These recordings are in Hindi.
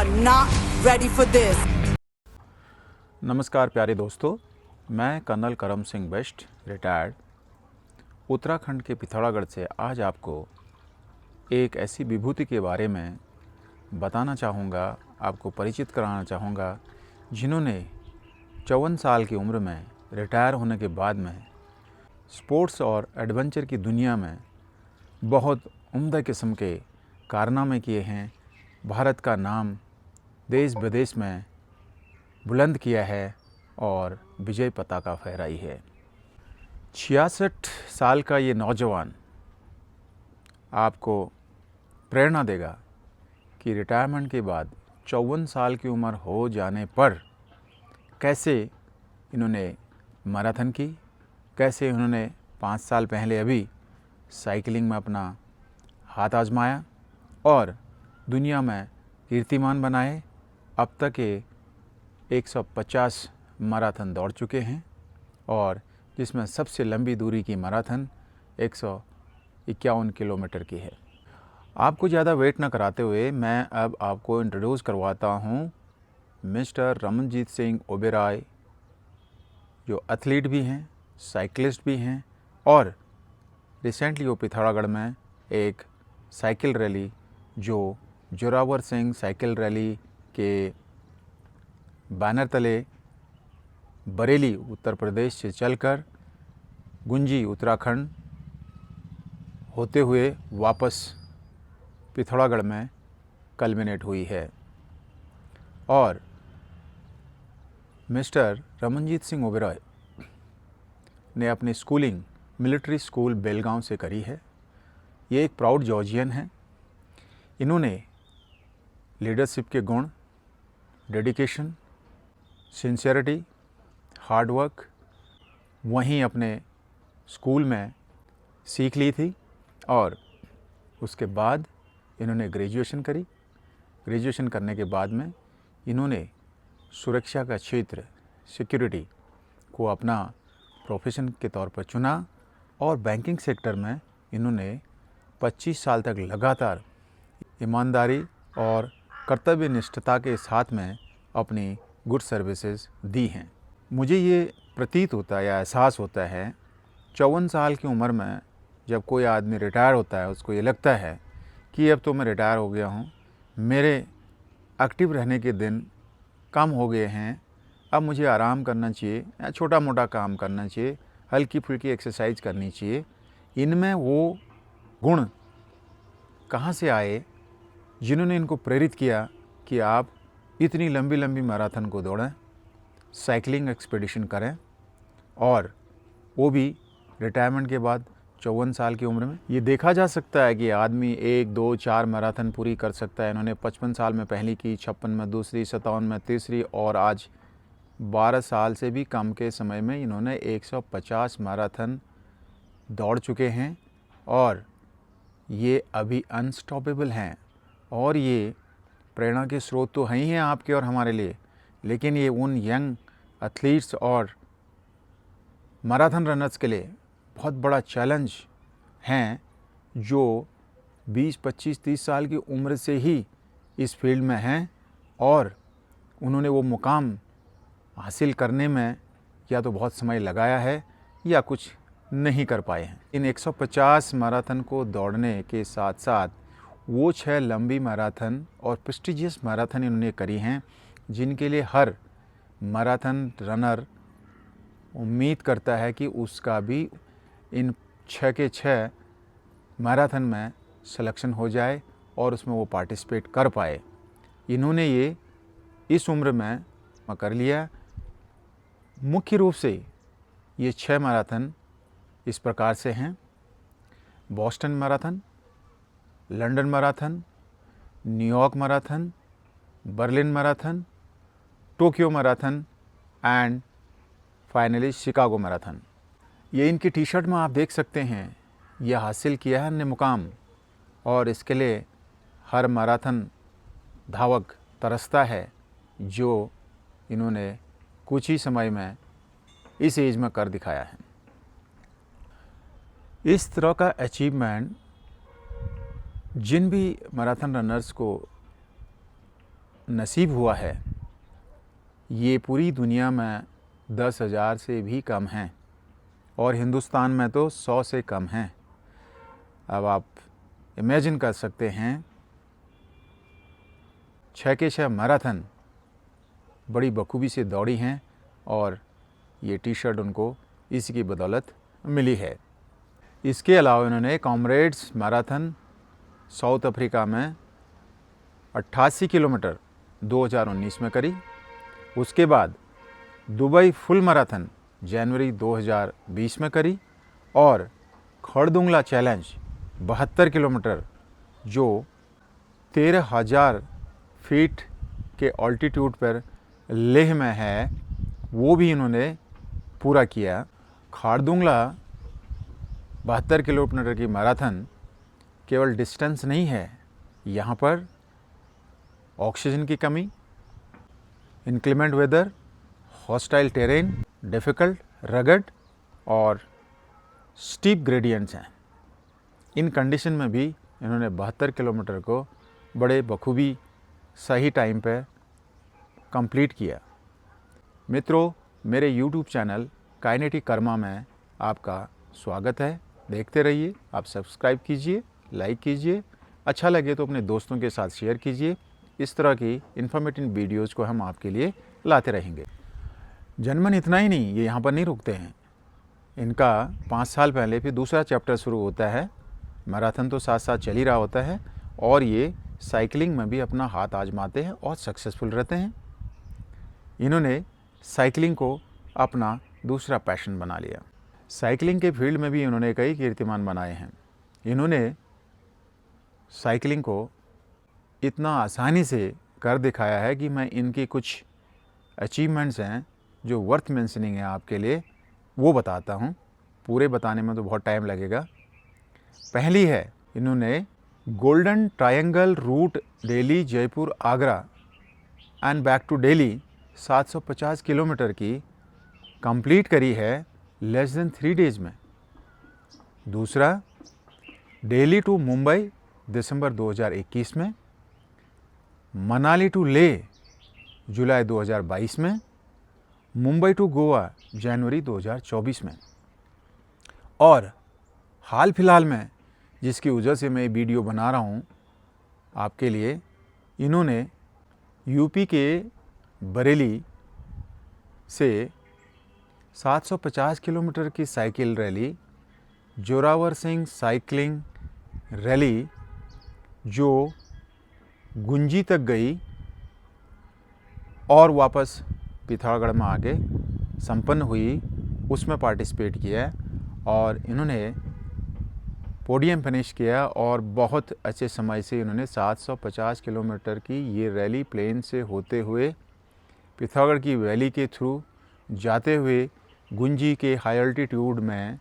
are not ready for this. नमस्कार प्यारे दोस्तों, मैं कर्नल करम सिंह बेस्ट रिटायर्ड उत्तराखंड के पिथौरागढ़ से आज आपको एक ऐसी विभूति के बारे में बताना चाहूँगा, आपको परिचित कराना चाहूँगा, जिन्होंने 54 साल की उम्र में रिटायर होने के बाद में स्पोर्ट्स और एडवेंचर की दुनिया में बहुत उम्दा किस्म के कारनामे किए हैं। भारत का नाम देश विदेश में बुलंद किया है और विजय पताका फहराई है। 66 साल का ये नौजवान आपको प्रेरणा देगा कि रिटायरमेंट के बाद 54 साल की उम्र हो जाने पर कैसे इन्होंने मैराथन की, कैसे उन्होंने 5 साल पहले अभी साइकिलिंग में अपना हाथ आजमाया और दुनिया में कीर्तिमान बनाए। अब तक ये 150 मैराथन दौड़ चुके हैं और जिसमें सबसे लंबी दूरी की मैराथन 151 किलोमीटर की है। आपको ज़्यादा वेट न कराते हुए मैं अब आपको इंट्रोड्यूस करवाता हूँ मिस्टर रमनजीत सिंह ओबेरॉय, जो एथलीट भी हैं, साइकिलिस्ट भी हैं और रिसेंटली वो पिथौरागढ़ में एक साइकिल रैली जो जोरावर सिंह साइकिल रैली के बैनर तले बरेली उत्तर प्रदेश से चलकर गुंजी उत्तराखंड होते हुए वापस पिथौरागढ़ में कल्मिनेट हुई है। और मिस्टर रमनजीत सिंह ओबेरॉय ने अपनी स्कूलिंग मिलिट्री स्कूल बेलगांव से करी है। ये एक प्राउड जॉर्जियन हैं। इन्होंने लीडरशिप के गुण, डेडिकेशन, सिंसियरिटी, हार्ड वर्क वहीं अपने स्कूल में सीख ली थी और उसके बाद इन्होंने ग्रेजुएशन करी। ग्रेजुएशन करने के बाद में इन्होंने सुरक्षा का क्षेत्र, सिक्योरिटी को अपना प्रोफेशन के तौर पर चुना और बैंकिंग सेक्टर में इन्होंने 25 साल तक लगातार ईमानदारी और कर्तव्य निष्ठता के साथ में अपनी गुड सर्विसेज दी हैं। मुझे ये प्रतीत होता है या एहसास होता है 54 साल की उम्र में जब कोई आदमी रिटायर होता है, उसको ये लगता है कि अब तो मैं रिटायर हो गया हूँ, मेरे एक्टिव रहने के दिन कम हो गए हैं, अब मुझे आराम करना चाहिए या छोटा मोटा काम करना चाहिए, हल्की फुल्की एक्सरसाइज करनी चाहिए। इनमें वो गुण कहाँ से आए जिन्होंने इनको प्रेरित किया कि आप इतनी लंबी लंबी मैराथन को दौड़ें, साइकिलिंग एक्सपीडिशन करें और वो भी रिटायरमेंट के बाद 54 साल की उम्र में। ये देखा जा सकता है कि आदमी 1, 2, 4 मैराथन पूरी कर सकता है। इन्होंने 55 साल में पहली की, 56 में दूसरी, 57 में तीसरी और आज 12 साल से भी कम के समय में इन्होंने 150 मैराथन दौड़ चुके हैं और ये अभी अनस्टॉपेबल हैं। और ये प्रेरणा के स्रोत तो हैं ही हैं आपके और हमारे लिए, लेकिन ये उन यंग एथलीट्स और मैराथन रनर्स के लिए बहुत बड़ा चैलेंज हैं जो 20, 25, 30 साल की उम्र से ही इस फील्ड में हैं और उन्होंने वो मुकाम हासिल करने में या तो बहुत समय लगाया है या कुछ नहीं कर पाए हैं। इन 150 मैराथन को दौड़ने के साथ साथ वो 6 लंबी मैराथन और प्रेस्टिजियस मैराथन इन्होंने करी हैं, जिनके लिए हर मैराथन रनर उम्मीद करता है कि उसका भी इन 6 के 6 मैराथन में सिलेक्शन हो जाए और उसमें वो पार्टिसिपेट कर पाए। इन्होंने ये इस उम्र में कर लिया। मुख्य रूप से ये 6 मैराथन इस प्रकार से हैं: Boston marathon, London marathon, New York marathon, Berlin marathon, Tokyo marathon and finally Chicago marathon. ये इनकी टी शर्ट में आप देख सकते हैं, यह हासिल किया है हमने मुकाम और इसके लिए हर मैराथन धावक तरसता है जो इन्होंने कुछ ही समय में इस एज में कर दिखाया है। इस तरह का अचीवमेंट जिन भी मैराथन रनर्स को नसीब हुआ है ये पूरी दुनिया में 10,000 से भी कम हैं और हिंदुस्तान में तो 100 से कम हैं। अब आप इमेजिन कर सकते हैं 6 के 6 मैराथन बड़ी बखूबी से दौड़ी हैं और ये टी शर्ट उनको इसी की बदौलत मिली है। इसके अलावा इन्होंने कॉमरेड्स मैराथन साउथ अफ्रीका में 88 किलोमीटर 2019 में करी। उसके बाद दुबई फुल मैराथन जनवरी 2020 में करी और खरदुंगला चैलेंज 72 किलोमीटर जो 13,000 फीट के ऑल्टीट्यूड पर लेह में है वो भी इन्होंने पूरा किया। खारदुंगला 72 किलोमीटर की मैराथन केवल डिस्टेंस नहीं है, यहाँ पर ऑक्सीजन की कमी, inclement weather, hostile terrain, difficult, rugged और स्टीप ग्रेडियंट्स हैं। इन कंडीशन में भी इन्होंने 72 किलोमीटर को बड़े बखूबी सही टाइम पे कंप्लीट किया। मित्रों, मेरे यूट्यूब चैनल काइनेटिक कर्मा में आपका स्वागत है। देखते रहिए, आप सब्सक्राइब कीजिए, लाइक कीजिए, अच्छा लगे तो अपने दोस्तों के साथ शेयर कीजिए। इस तरह की इन्फॉर्मेटिव वीडियोज़ को हम आपके लिए लाते रहेंगे। जनमन इतना ही नहीं, ये यहाँ पर नहीं रुकते हैं। इनका 5 साल पहले फिर दूसरा चैप्टर शुरू होता है। मैराथन तो साथ साथ चल ही रहा होता है और ये साइकिलिंग में भी अपना हाथ आजमाते हैं और सक्सेसफुल रहते हैं। इन्होंने साइकिलिंग को अपना दूसरा पैशन बना लिया। साइकिलिंग के फील्ड में भी इन्होंने कई कीर्तिमान बनाए हैं। इन्होंने साइकिलिंग को इतना आसानी से कर दिखाया है कि मैं इनकी कुछ अचीवमेंट्स हैं जो वर्थ मेंशनिंग है आपके लिए, वो बताता हूँ। पूरे बताने में तो बहुत टाइम लगेगा। पहली है, इन्होंने golden triangle route Delhi Jaipur Agra and back to Delhi 750 kilometre की कंप्लीट करी है लेस देन 3 डेज में। दूसरा, दिल्ली टू मुंबई दिसंबर 2021 में, मनाली टू लेह जुलाई 2022 में, मुंबई टू गोवा जनवरी 2024 में। और हाल फिलहाल में जिसकी वजह से मैं वीडियो बना रहा हूँ आपके लिए, इन्होंने यूपी के बरेली से 750 किलोमीटर की cycle rally, Zorawar Singh cycling rally जो गुंजी तक गई और वापस पिथौरागढ़ में आके संपन्न हुई, उसमें पार्टिसिपेट किया और इन्होंने पोडियम फिनिश किया और बहुत अच्छे समय से इन्होंने 750 किलोमीटर की ये रैली प्लेन से होते हुए पिथौरागढ़ की वैली के थ्रू जाते हुए गुंजी के हाई अल्टीट्यूड में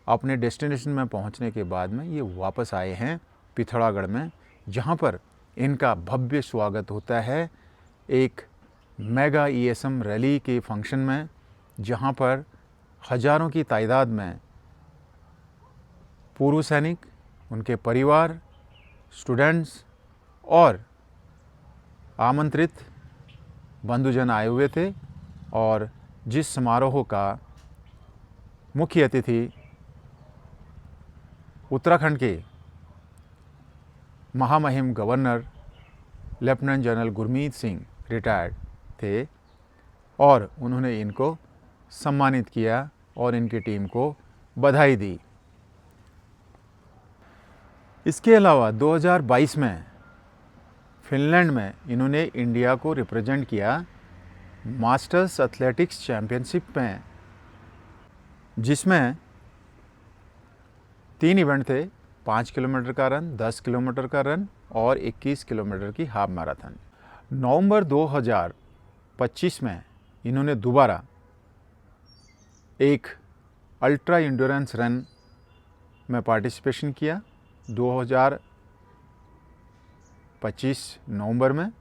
अपने डेस्टिनेशन में पहुंचने के बाद में ये वापस आए हैं पिथौरागढ़ में, जहां पर इनका भव्य स्वागत होता है एक मेगा ESM रैली के फंक्शन में, जहां पर हज़ारों की तादाद में पूर्व सैनिक, उनके परिवार, स्टूडेंट्स और आमंत्रित बंधुजन आए हुए थे। और जिस समारोह का मुख्य अतिथि उत्तराखंड के महामहिम governor lieutenant general Gurmeet Singh retired थे और उन्होंने इनको सम्मानित किया और इनकी टीम को बधाई दी। इसके अलावा 2022 में फिनलैंड में इन्होंने इंडिया को रिप्रेजेंट किया मास्टर्स एथलेटिक्स चैम्पियनशिप में, जिसमें 3 इवेंट थे, 5 किलोमीटर का रन, 10 किलोमीटर का रन और 21 किलोमीटर की हाफ मैराथन। नवंबर 2025 में इन्होंने दोबारा एक अल्ट्रा इंड्योरेंस रन में पार्टिसिपेशन किया 2025 नवंबर में,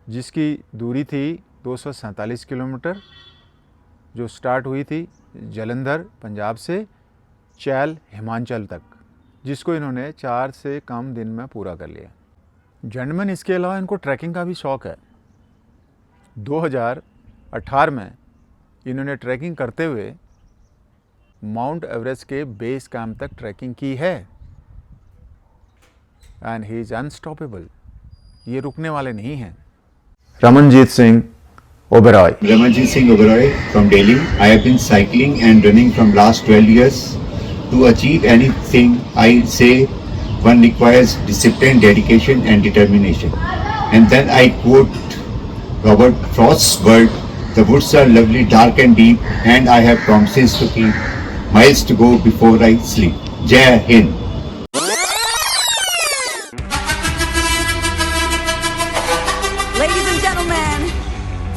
जिसकी दूरी थी 247 किलोमीटर, जो स्टार्ट हुई थी जालंधर पंजाब से चैल हिमाचल तक, जिसको इन्होंने 4 से कम दिन में पूरा कर लिया। जेंटलमैन इसके अलावा इनको ट्रैकिंग का भी शौक़ है। 2018 में इन्होंने ट्रैकिंग करते हुए माउंट एवरेस्ट के बेस कैंप तक ट्रैकिंग की है एंड ही इज़ अनस्टॉपेबल। ये रुकने वाले नहीं हैं। Ramanjit Singh Oberoi. Ramanjit Singh Oberoi from Delhi. I have been cycling and running from last 12 years. To achieve anything, I say one requires discipline, dedication and determination. And then I quote Robert Frost's word, the woods are lovely, dark and deep, and I have promises to keep, miles to go before I sleep. Jai Hind. Ladies and gentlemen,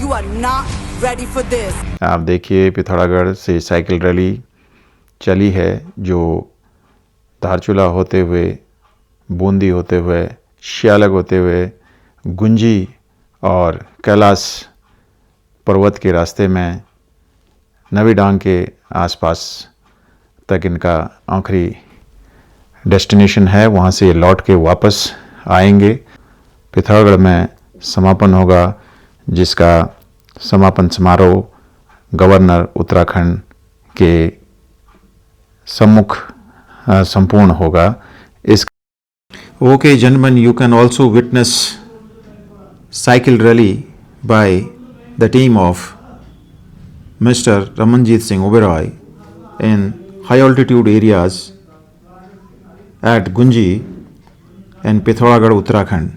you are not ready for this. आप देखिए पिथौरागढ़ से साइकिल रैली चली है जो धारचूला होते हुए, बूंदी होते हुए, श्यालग होते हुए, गुंजी और कैलाश पर्वत के रास्ते में नवी डांग के आसपास तक इनका आखिरी डेस्टिनेशन है। वहाँ से लौट के वापस आएंगे। पिथौरागढ़ में समापन होगा, जिसका समापन समारोह गवर्नर उत्तराखंड के सम्मुख संपूर्ण होगा। इस okay gentleman, you can also witness cycle rally by the team of Mr. Ramanjit Singh Oberoi in high altitude areas at Gunji and Pithoragarh, Uttarakhand.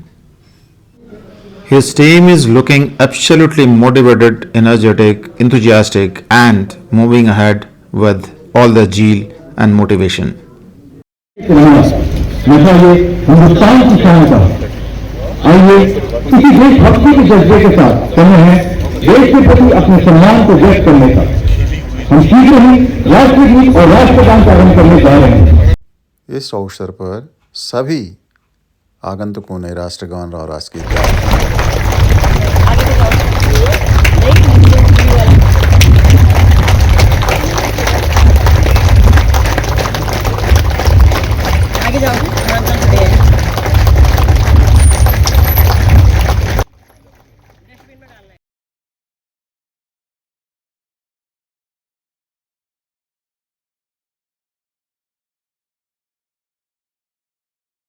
His team is looking absolutely motivated, energetic, enthusiastic and moving ahead with all the zeal and motivation. Hindustan की शान का आइए इसी देशभक्ति के जज्बे के साथ समय है देश के प्रति अपने सम्मान को व्यक्त करने का। हम शीघ्र ही राष्ट्रगीत और राष्ट्रगान का आरंभ करने जा रहे हैं। इस अवसर पर सभी आगंतुकों ने राष्ट्रगान और राष्ट्रगीत गाया।